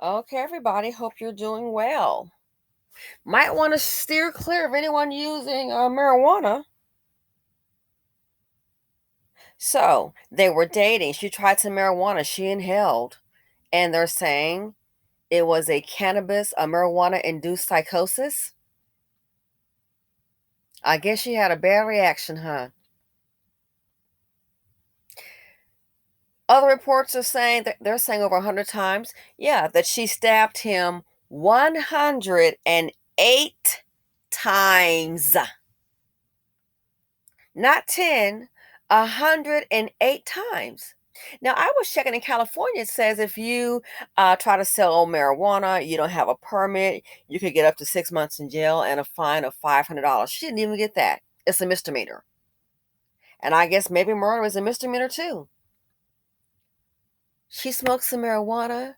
Okay, everybody, hope you're doing well. Might want to steer clear of anyone using marijuana. So, they were dating. She tried some marijuana she inhaled, and they're saying it was a marijuana induced psychosis. I guess she had a bad reaction, huh? Other reports are saying that they're saying over 100 times, yeah, that she stabbed him 108 times. Not 10, 108 times. Now, I was checking in California. It says if you try to sell marijuana, you don't have a permit, you could get up to 6 months in jail and a fine of $500. She didn't even get that. It's a misdemeanor. And I guess maybe murder is a misdemeanor too. She smoked some marijuana,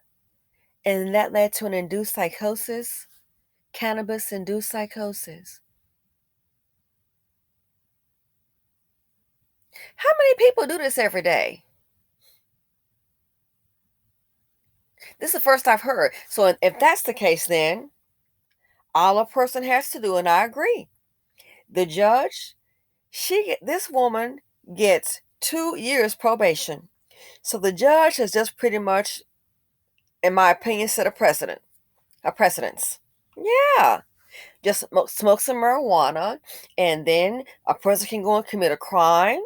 and that led to an induced psychosis, cannabis induced psychosis. How many people do this every day? This is the first I've heard. So if that's the case, then all a person has to do, and I agree. The judge, this woman gets 2 years probation. So the judge has just pretty much, in my opinion, set a precedence. Yeah, just smoke some marijuana, and then a person can go and commit a crime.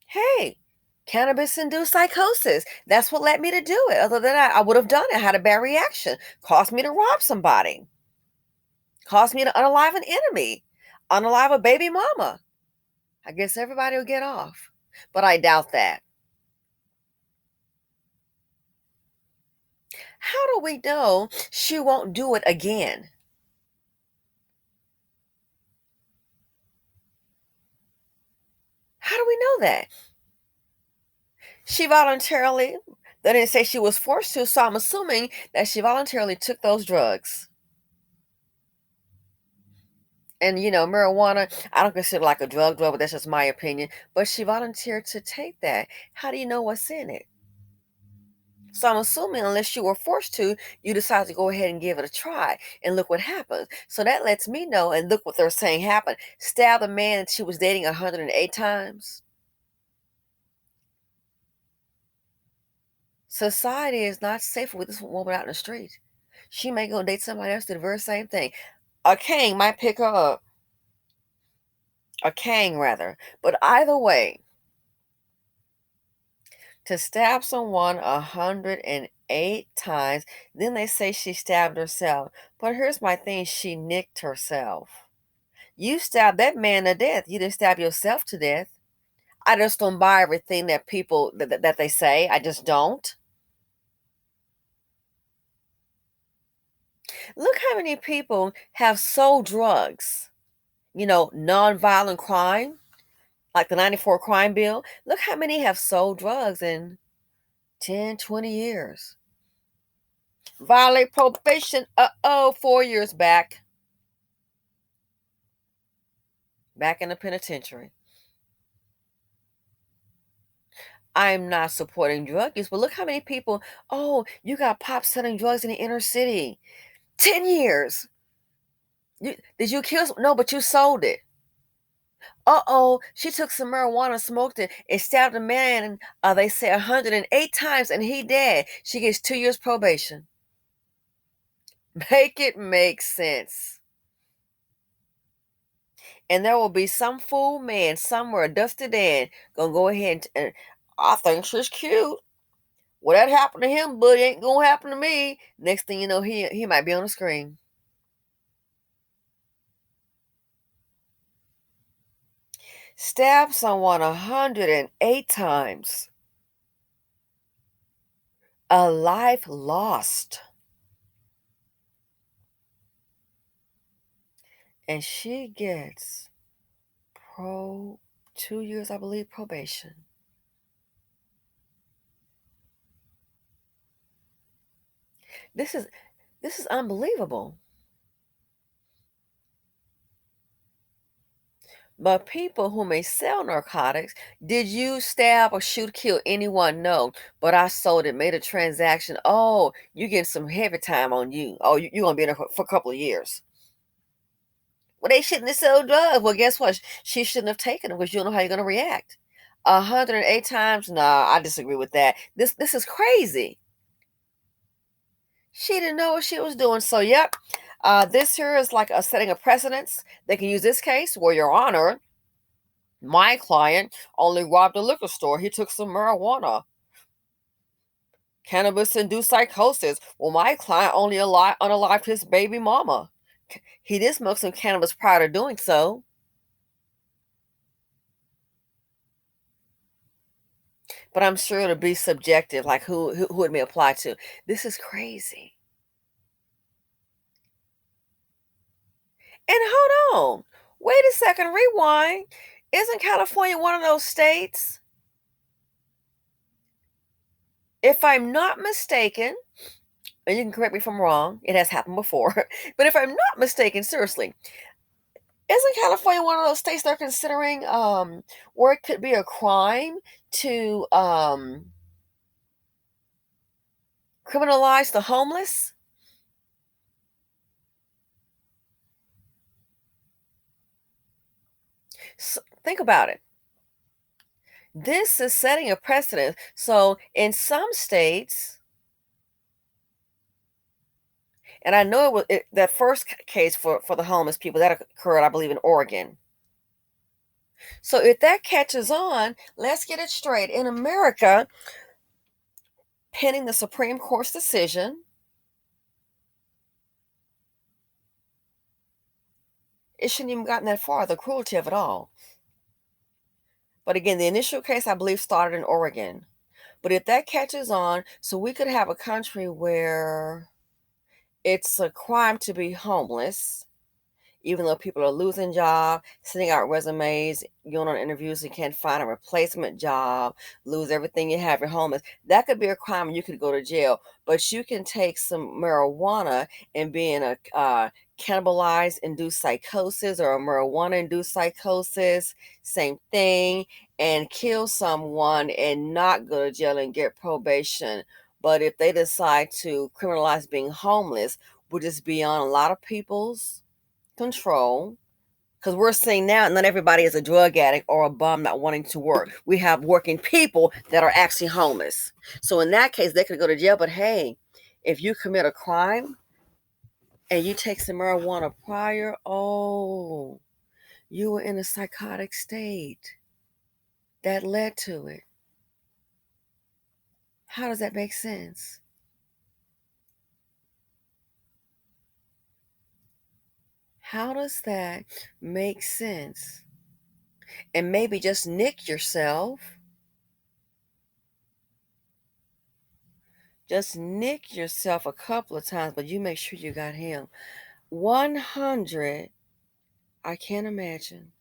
Hey, cannabis induced psychosis. That's what led me to do it. Other than that, I would have done it. I had a bad reaction. Caused me to rob somebody. Caused me to unalive an enemy. Unalive a baby mama. I guess everybody will get off. But I doubt that. How do we know she won't do it again? How do we know that? She voluntarily, they didn't say she was forced to, so I'm assuming that she voluntarily took those drugs. And marijuana, I don't consider like a drug, but that's just my opinion. But she volunteered to take that. How do you know what's in it? So I'm assuming unless you were forced to, you decide to go ahead and give it a try. And look what happens. So that lets me know, and look what they're saying happened. Stab the man that she was dating 108 times. Society is not safe with this woman out in the street. She may go date somebody else do the very same thing. A king might pick her up. A king, rather. But either way, to stab someone 108 times, then they say she stabbed herself. But here's my thing, she nicked herself. You stabbed that man to death. You didn't stab yourself to death. I just don't buy everything that people that they say. I just don't. Look how many people have sold drugs. Nonviolent crime, like the 94 crime bill. Look how many have sold drugs in 10, 20 years. Violate probation. 4 years back. Back in the penitentiary. I'm not supporting drug use, but look how many people, oh, you got pop selling drugs in the inner city. 10 years. Did you kill? No, but you sold it. Uh-oh, she took some marijuana, smoked it, and stabbed a man, they say 108 times, and he dead. She gets 2 years probation. Make it make sense. And there will be some fool man somewhere, Dusty Dan, gonna go ahead and I think she's cute. Well, that happened to him, but it ain't gonna happen to me. Next thing you know, he might be on the screen. Stab someone 108 times. A life lost. And she gets 2 years, I believe, probation. This is unbelievable. But people who may sell narcotics, did you stab or shoot, kill anyone? No. But I sold it, made a transaction. Oh, you getting some heavy time on you. Oh, you're going to be in there for a couple of years. Well, they shouldn't have sold drugs. Well, guess what? She shouldn't have taken them because you don't know how you're going to react. 108 times? Nah, I disagree with that. This is crazy. She didn't know what she was doing. So, yep. This here is like a setting a precedence. They can use this case where, Your Honor, my client only robbed a liquor store. He took some marijuana. Cannabis induced psychosis. Well, my client only unalived his baby mama. He did smoke some cannabis prior to doing so. But I'm sure it'll be subjective, like who it may apply to. This is crazy. And hold on. Wait a second, rewind. Isn't California one of those states? If I'm not mistaken, and you can correct me if I'm wrong, it has happened before, but if I'm not mistaken, seriously, isn't California one of those states they're considering where it could be a crime to criminalize the homeless? So, think about it. This is setting a precedent. So in some states, and I know that first case for the homeless people that occurred, I believe, in Oregon. So if that catches on, let's get it straight. In America, pending the Supreme Court's decision, it shouldn't even gotten that far, the cruelty of it all. But again, the initial case, I believe, started in Oregon. But if that catches on, so we could have a country where it's a crime to be homeless, even though people are losing jobs, sending out resumes, going on interviews, you can't find a replacement job, lose everything you have, you're homeless. That could be a crime and you could go to jail. But you can take some marijuana and be in a cannibalized induced psychosis or a marijuana induced psychosis, same thing, and kill someone and not go to jail and get probation. But if they decide to criminalize being homeless, which is beyond a lot of people's control, because we're seeing now not everybody is a drug addict or a bum not wanting to work. We have working people that are actually homeless. So in that case, they could go to jail. But hey, if you commit a crime and you take some marijuana prior, oh, you were in a psychotic state that led to it. How does that make sense? How does that make sense? And maybe just nick yourself. Just nick yourself a couple of times, but you make sure you got him. 100, I can't imagine.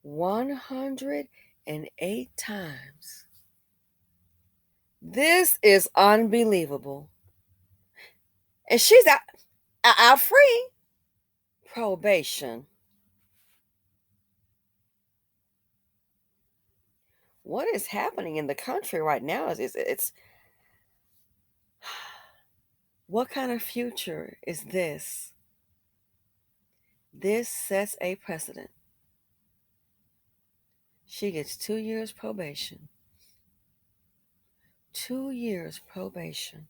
108 times. This is unbelievable. And she's out free. Probation. What is happening in the country right now it's what kind of future is this? This sets a precedent. She gets 2 years probation. 2 years probation.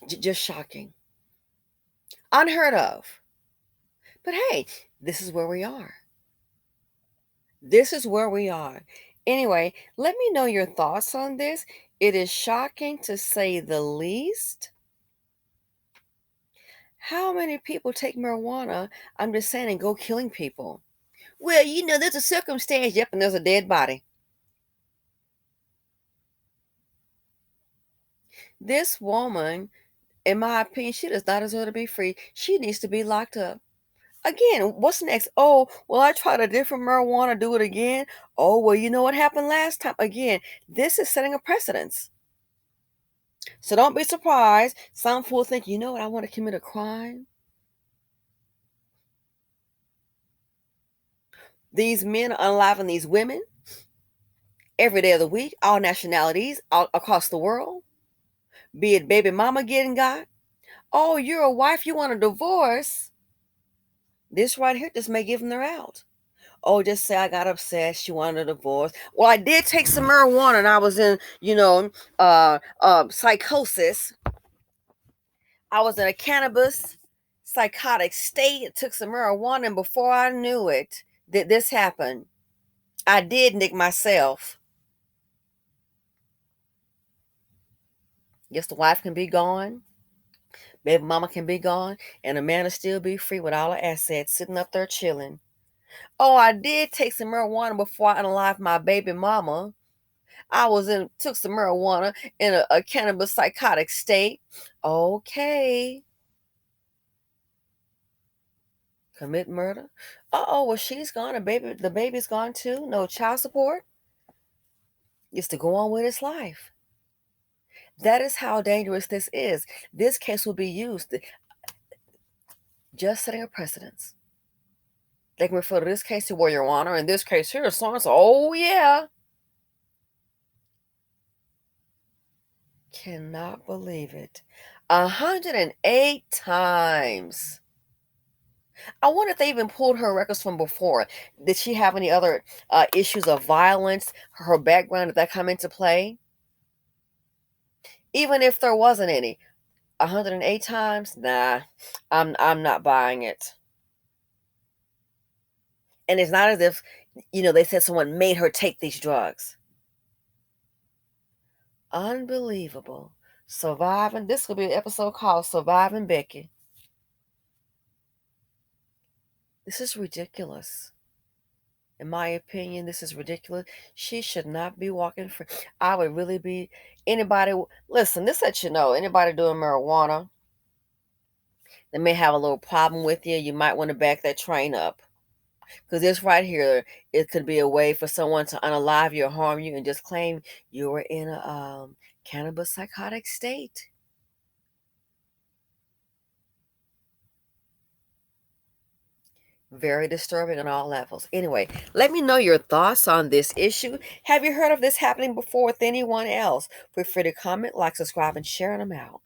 Just shocking. Unheard of. But hey, this is where we are. This is where we are. Anyway, let me know your thoughts on this. It is shocking to say the least. How many people take marijuana, I'm just saying, and go killing people? Well, there's a circumstance. Yep, and there's a dead body. This woman, in my opinion, she does not deserve to be free. She needs to be locked up. Again, what's next? Oh, well, I tried a different marijuana, do it again. Oh, well, you know what happened last time? Again, this is setting a precedence. So don't be surprised. Some fool think, you know what, I want to commit a crime. These men are unaliving these women every day of the week, all nationalities, all across the world. Be it baby mama getting got. Oh, you're a wife, you want a divorce. This right here just may give them their out. Oh, just say I got upset. She wanted a divorce. Well, I did take some marijuana and I was in, psychosis. I was in a cannabis psychotic state. It took some marijuana, and before I knew it, this happened. I did nick myself. Yes, the wife can be gone, baby mama can be gone, and a man will still be free with all the assets sitting up there chilling. Oh, I did take some marijuana before I unalived my baby mama. I took some marijuana in a cannabis psychotic state. Okay. Commit murder. Uh-oh, well, she's gone. The baby's gone too. No child support. Is to go on with his life. That is how dangerous this is. This case will be used, just setting a precedence. They can refer to this case to where Your Honor, in this case here, so and so. Oh, yeah. Cannot believe it. 108 times. I wonder if they even pulled her records from before. Did she have any other issues of violence? Her background, did that come into play? Even if there wasn't any, 108 times? Nah, I'm not buying it. And it's not as if, they said someone made her take these drugs. Unbelievable. Surviving. This could be an episode called Surviving Becky. This is ridiculous. In my opinion, this is ridiculous. She should not be walking free. I would really be anybody. Listen, this lets you know anybody doing marijuana, they may have a little problem with you. You might want to back that train up. Because this right here, it could be a way for someone to unalive you or harm you and just claim you were in a cannabis psychotic state. Very disturbing on all levels. Anyway, let me know your thoughts on this issue. Have you heard of this happening before with anyone else? Feel free to comment, like, subscribe, and share, and I'm out.